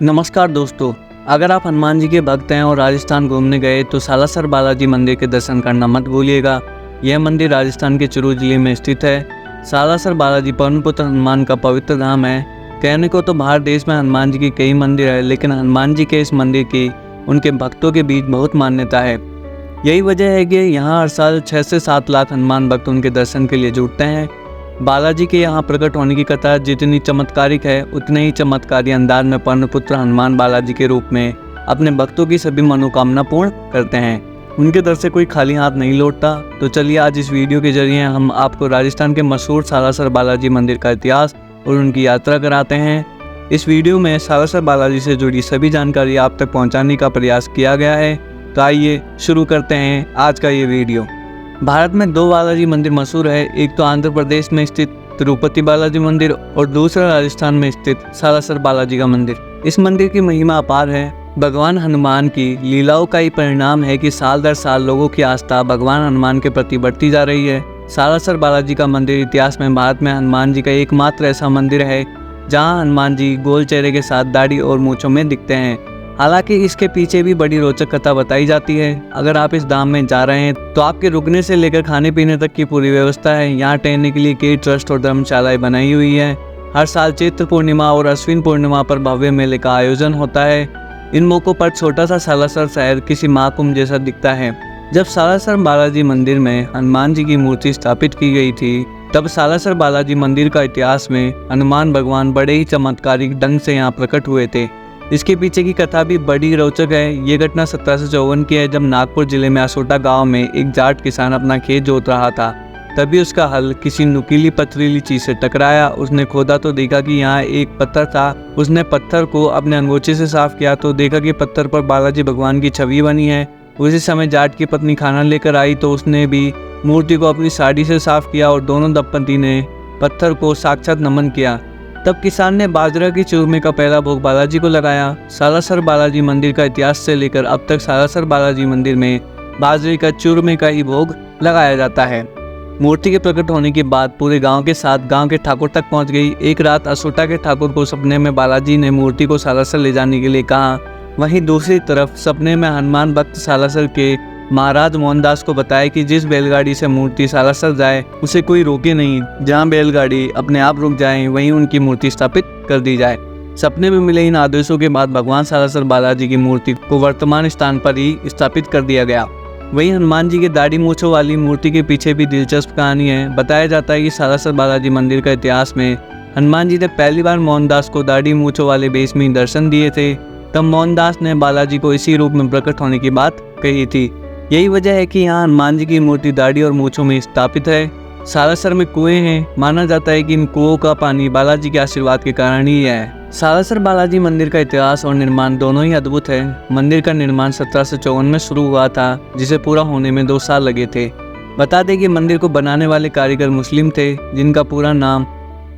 नमस्कार दोस्तों, अगर आप हनुमान जी के भक्त हैं और राजस्थान घूमने गए तो सालासर बालाजी मंदिर के दर्शन करना मत भूलिएगा। यह मंदिर राजस्थान के चुरू जिले में स्थित है। सालासर बालाजी पवन पुत्र हनुमान का पवित्र धाम है। कहने को तो बाहर देश में हनुमान जी की कई मंदिर है, लेकिन हनुमान जी के इस मंदिर की उनके भक्तों के बीच बहुत मान्यता है। यही वजह है कि यहाँ हर साल 6 से 7 लाख हनुमान भक्त उनके दर्शन के लिए जुटते हैं। बालाजी के यहाँ प्रकट होने की कथा जितनी चमत्कारिक है, उतने ही चमत्कारी अंदाज में पवन पुत्र हनुमान बालाजी के रूप में अपने भक्तों की सभी मनोकामना पूर्ण करते हैं। उनके दर से कोई खाली हाथ नहीं लौटता। तो चलिए आज इस वीडियो के जरिए हम आपको राजस्थान के मशहूर सालासर बालाजी मंदिर का इतिहास और उनकी यात्रा कराते हैं। इस वीडियो में सालासर बालाजी से जुड़ी सभी जानकारी आप तक पहुँचाने का प्रयास किया गया है। तो आइए शुरू करते हैं आज का ये वीडियो। भारत में 2 बालाजी मंदिर मशहूर है। एक तो आंध्र प्रदेश में स्थित तिरुपति बालाजी मंदिर और दूसरा राजस्थान में स्थित सालासर बालाजी का मंदिर। इस मंदिर की महिमा अपार है। भगवान हनुमान की लीलाओं का ही परिणाम है कि साल दर साल लोगों की आस्था भगवान हनुमान के प्रति बढ़ती जा रही है। सालासर बालाजी का मंदिर इतिहास में भारत में हनुमान जी का एकमात्र ऐसा मंदिर है जहाँ हनुमान जी गोल चेहरे के साथ दाढ़ी और मूंछों में दिखते हैं। हालांकि इसके पीछे भी बड़ी रोचक कथा बताई जाती है। अगर आप इस धाम में जा रहे हैं तो आपके रुकने से लेकर खाने पीने तक की पूरी व्यवस्था है। यहाँ ठहरने के लिए कई ट्रस्ट और धर्मशालाएं बनाई हुई है। हर साल चैत्र पूर्णिमा और अश्विन पूर्णिमा पर भव्य मेले का आयोजन होता है। इन मौकों पर छोटा सा सालासर शहर किसी महाकुंभ जैसा दिखता है। जब सालासर बालाजी मंदिर में हनुमान जी की मूर्ति स्थापित की गई थी, तब सालासर बालाजी मंदिर का इतिहास में हनुमान भगवान बड़े ही चमत्कारिक ढंग से यहाँ प्रकट हुए थे। इसके पीछे की कथा भी बड़ी रोचक है। ये घटना 1754 की है, जब नागपुर जिले में असोटा गांव में एक जाट किसान अपना खेत जोत रहा था। तभी उसका हल किसी नुकीली पथरीली चीज से टकराया। उसने खोदा तो देखा कि यहाँ एक पत्थर था। उसने पत्थर को अपने अंगोछे से साफ किया तो देखा कि पत्थर पर बालाजी भगवान की छवि बनी है। उसी समय जाट की पत्नी खाना लेकर आई तो उसने भी मूर्ति को अपनी साड़ी से साफ किया और दोनों दंपति ने पत्थर को साक्षात नमन किया। तब किसान ने बाजरा की चूरमे का पहला भोग बालाजी को लगाया। सालासर बालाजी मंदिर का इतिहास से लेकर अब तक सालासर बालाजी मंदिर में बाजरे का चूरमे का ही भोग लगाया जाता है। मूर्ति के प्रकट होने के बाद पूरे गांव के साथ गांव के ठाकुर तक पहुंच गई। एक रात असोटा के ठाकुर को सपने में बालाजी ने मूर्ति को सालासर ले जाने के लिए कहा। वहीं दूसरी तरफ सपने में हनुमान भक्त सालासर के महाराज मोहनदास को बताया कि जिस बैलगाड़ी से मूर्ति सालासर जाए उसे कोई रोके नहीं। जहां बैलगाड़ी अपने आप रुक जाए वहीं उनकी मूर्ति स्थापित कर दी जाए। सपने में मिले इन आदेशों के बाद भगवान सालासर बालाजी की मूर्ति को वर्तमान स्थान पर ही स्थापित कर दिया गया। वहीं हनुमान जी के दाढ़ी मूंछों वाली मूर्ति के पीछे भी दिलचस्प कहानी है। बताया जाता है कि सालासर बालाजी मंदिर का इतिहास में हनुमान जी ने पहली बार मोहनदास को दाढ़ी मूंछों वाले वेश में दर्शन दिए थे। तब मोहनदास ने बालाजी को इसी रूप में प्रकट होने की बात कही थी। यही वजह है कि यहाँ हनुमान जी की मूर्ति दाढ़ी और मूंछों में स्थापित है। सालासर में कुएं हैं। माना जाता है कि इन कुओं का पानी बालाजी के आशीर्वाद के कारण ही है। सालासर बालाजी मंदिर का इतिहास और निर्माण दोनों ही अद्भुत है। मंदिर का निर्माण 1754 में शुरू हुआ था, जिसे पूरा होने में 2 साल लगे थे। बता दें कि मंदिर को बनाने वाले कारीगर मुस्लिम थे, जिनका पूरा नाम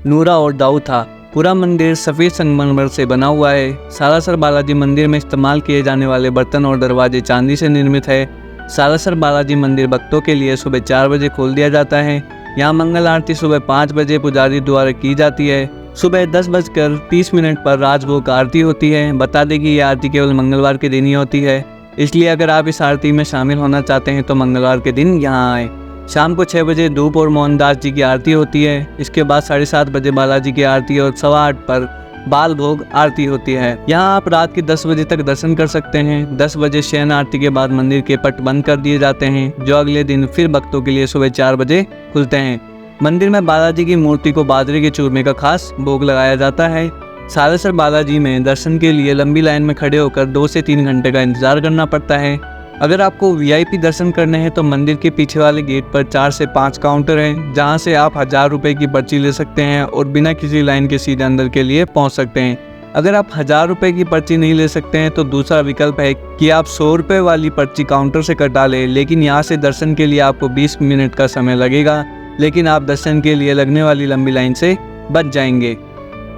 नूरा और दाऊद था। पूरा मंदिर सफ़ेद संगमरमर से बना हुआ है। सालासर बालाजी मंदिर में इस्तेमाल किए जाने वाले बर्तन और दरवाजे चांदी से निर्मित है। सालासर बालाजी मंदिर भक्तों के लिए सुबह 4 बजे खोल दिया जाता है। यहाँ मंगल आरती सुबह 5 बजे पुजारी द्वारा की जाती है। सुबह 10:30 पर राजभोग आरती होती है। बता दें कि यह आरती केवल मंगलवार के दिन ही होती है, इसलिए अगर आप इस आरती में शामिल होना चाहते हैं तो मंगलवार के दिन यहाँ आए। शाम को 6 बजे धूप और मोहनदास जी की आरती होती है। इसके बाद 7:30 बजे बालाजी की आरती और 8:15 पर बाल भोग आरती होती है। यहाँ आप रात के 10 बजे तक दर्शन कर सकते हैं। 10 बजे शयन आरती के बाद मंदिर के पट बंद कर दिए जाते हैं, जो अगले दिन फिर भक्तों के लिए सुबह 4 बजे खुलते हैं। मंदिर में बालाजी की मूर्ति को बाजरे के चूरमे का खास भोग लगाया जाता है। सालासर बालाजी में दर्शन के लिए लंबी लाइन में खड़े होकर 2 से 3 घंटे का इंतजार करना पड़ता है। अगर आपको VIP दर्शन करने हैं तो मंदिर के पीछे वाले गेट पर 4 से 5 काउंटर हैं, जहां से आप 1000 रुपये की पर्ची ले सकते हैं और बिना किसी लाइन के सीधे अंदर के लिए पहुंच सकते हैं। अगर आप 1000 रुपये की पर्ची नहीं ले सकते हैं तो दूसरा विकल्प है कि आप 100 रुपये वाली पर्ची काउंटर से कटा लें, लेकिन यहाँ से दर्शन के लिए आपको 20 मिनट का समय लगेगा, लेकिन आप दर्शन के लिए लगने वाली लंबी लाइन से बच जाएंगे।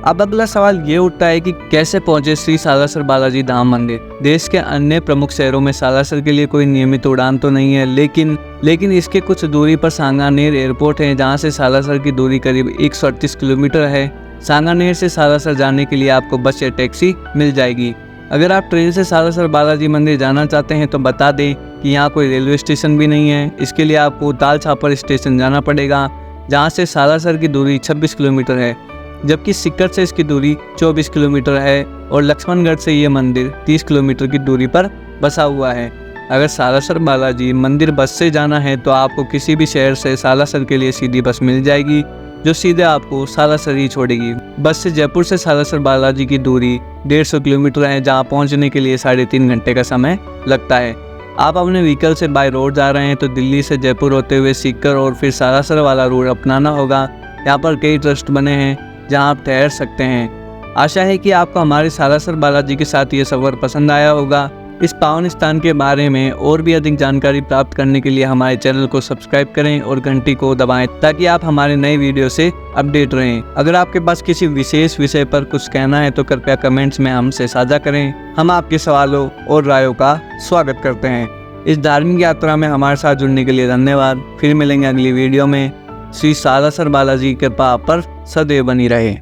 अब अगला सवाल ये उठता है कि कैसे पहुंचे श्री सालासर बालाजी धाम मंदिर। देश के अन्य प्रमुख शहरों में सालासर के लिए कोई नियमित उड़ान तो नहीं है, लेकिन इसके कुछ दूरी पर सांगानेर एयरपोर्ट है, जहां से सालासर की दूरी करीब 138 किलोमीटर है। सांगानेर से सालासर जाने के लिए आपको बस या टैक्सी मिल जाएगी। अगर आप ट्रेन से सालासर बालाजी मंदिर जाना चाहते हैं तो बता दें कि यहाँ कोई रेलवे स्टेशन भी नहीं है। इसके लिए आपको ताल छापर स्टेशन जाना पड़ेगा, जहाँ से सालासर की दूरी 26 किलोमीटर है, जबकि सिक्कर से इसकी दूरी 24 किलोमीटर है और लक्ष्मणगढ़ से ये मंदिर 30 किलोमीटर की दूरी पर बसा हुआ है। अगर सालासर बालाजी मंदिर बस से जाना है तो आपको किसी भी शहर से सालासर के लिए सीधी बस मिल जाएगी, जो सीधे आपको सालासर ही छोड़ेगी। बस से जयपुर से सालासर बालाजी की दूरी 150 किलोमीटर है, जहाँ पहुँचने के लिए 3.5 घंटे का समय लगता है। आप अपने व्हीकल से बाय रोड जा रहे हैं तो दिल्ली से जयपुर होते हुए सीकर और फिर सालासर वाला रूट अपनाना होगा। यहाँ पर कई ट्रस्ट बने हैं जहाँ आप ठहर सकते हैं। आशा है कि आपको हमारे सालासर बालाजी के साथ ये सफ़र पसंद आया होगा। इस पावन स्थान के बारे में और भी अधिक जानकारी प्राप्त करने के लिए हमारे चैनल को सब्सक्राइब करें और घंटी को दबाएं, ताकि आप हमारे नए वीडियो से अपडेट रहें। अगर आपके पास किसी विशेष विषय पर कुछ कहना है तो कृपया कमेंट्स में हमसे साझा करें। हम आपके सवालों और रायों का स्वागत करते हैं। इस धार्मिक यात्रा में हमारे साथ जुड़ने के लिए धन्यवाद। फिर मिलेंगे अगली वीडियो में। श्री सालासर बालाजी की कृपा आप पर सदैव बनी रहे।